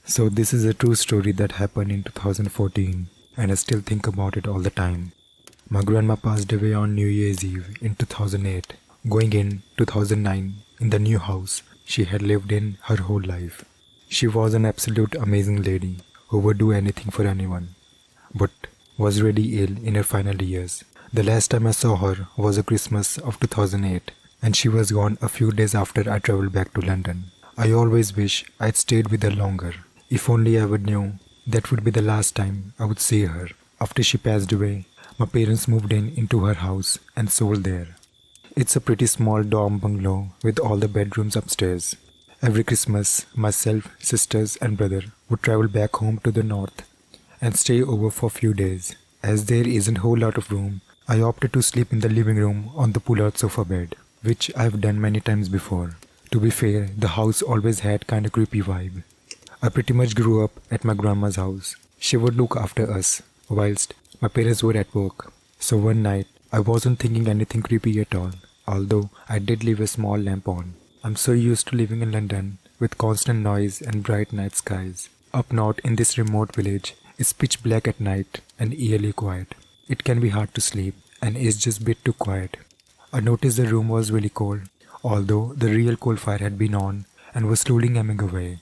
So this is a true story that happened in 2014 and I still think about it all the time. My grandma passed away on New Year's Eve in 2008, going in 2009 in the new house she had lived in her whole life. She was an absolute amazing lady who would do anything for anyone, but was really ill in her final years. The last time I saw her was a Christmas of 2008 and she was gone a few days after I travelled back to London. I always wish I'd stayed with her longer. If only I would know that would be the last time I would see her. After she passed away, my parents moved into her house and sold there. It's a pretty small dorm bungalow with all the bedrooms upstairs. Every Christmas, myself, sisters and brother would travel back home to the north and stay over for a few days. As there isn't a whole lot of room, I opted to sleep in the living room on the pull-out sofa bed, which I've done many times before. To be fair, the house always had kinda creepy vibe. I pretty much grew up at my grandma's house. She would look after us, whilst my parents were at work. So one night, I wasn't thinking anything creepy at all, although I did leave a small lamp on. I'm so used to living in London, with constant noise and bright night skies. Up north in this remote village, it's pitch black at night and eerily quiet. It can be hard to sleep, and it's just a bit too quiet. I noticed the room was really cold, although the real coal fire had been on and was slowly numbing away.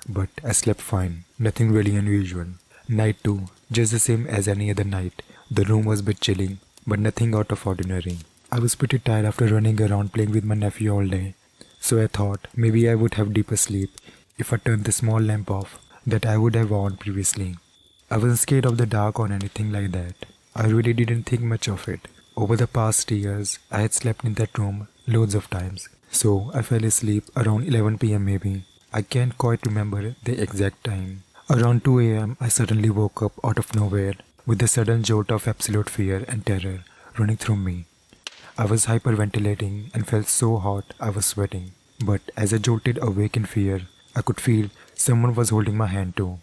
But I slept fine, nothing really unusual. Night 2, just the same as any other night. The room was a bit chilling, but nothing out of ordinary. I was pretty tired after running around playing with my nephew all day, so I thought maybe I would have deeper sleep if I turned the small lamp off that I would have on previously. I wasn't scared of the dark or anything like that. I really didn't think much of it. Over the past years, I had slept in that room loads of times, so I fell asleep around 11 p.m. maybe. I can't quite remember the exact time. Around 2 a.m. I suddenly woke up out of nowhere with a sudden jolt of absolute fear and terror running through me. I was hyperventilating and felt so hot I was sweating. But as I jolted awake in fear, I could feel someone was holding my hand too.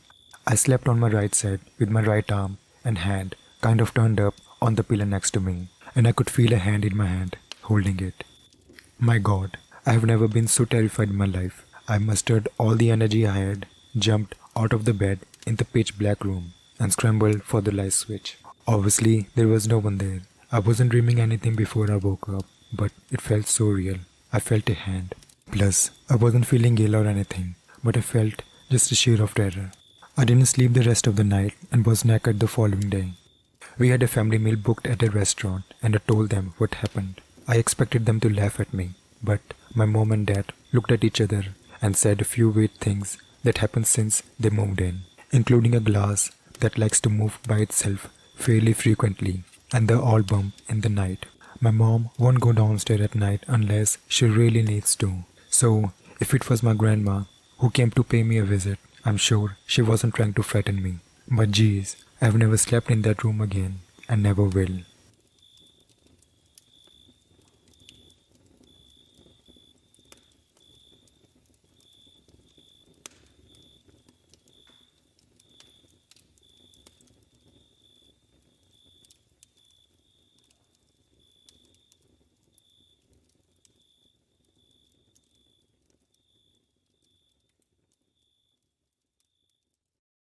I slept on my right side with my right arm and hand kind of turned up on the pillow next to me, and I could feel a hand in my hand holding it. My God, I have never been so terrified in my life. I mustered all the energy I had, jumped out of the bed in the pitch black room, and scrambled for the light switch. Obviously, there was no one there. I wasn't dreaming anything before I woke up, but it felt so real. I felt a hand. Plus, I wasn't feeling ill or anything, but I felt just a sheer of terror. I didn't sleep the rest of the night and was knackered the following day. We had a family meal booked at a restaurant and I told them what happened. I expected them to laugh at me, but my mom and dad looked at each other and said a few weird things that happened since they moved in, including a glass that likes to move by itself fairly frequently and the all bump in the night. My mom won't go downstairs at night unless she really needs to. So, if it was my grandma who came to pay me a visit, I'm sure she wasn't trying to frighten me. But geez, I've never slept in that room again and never will.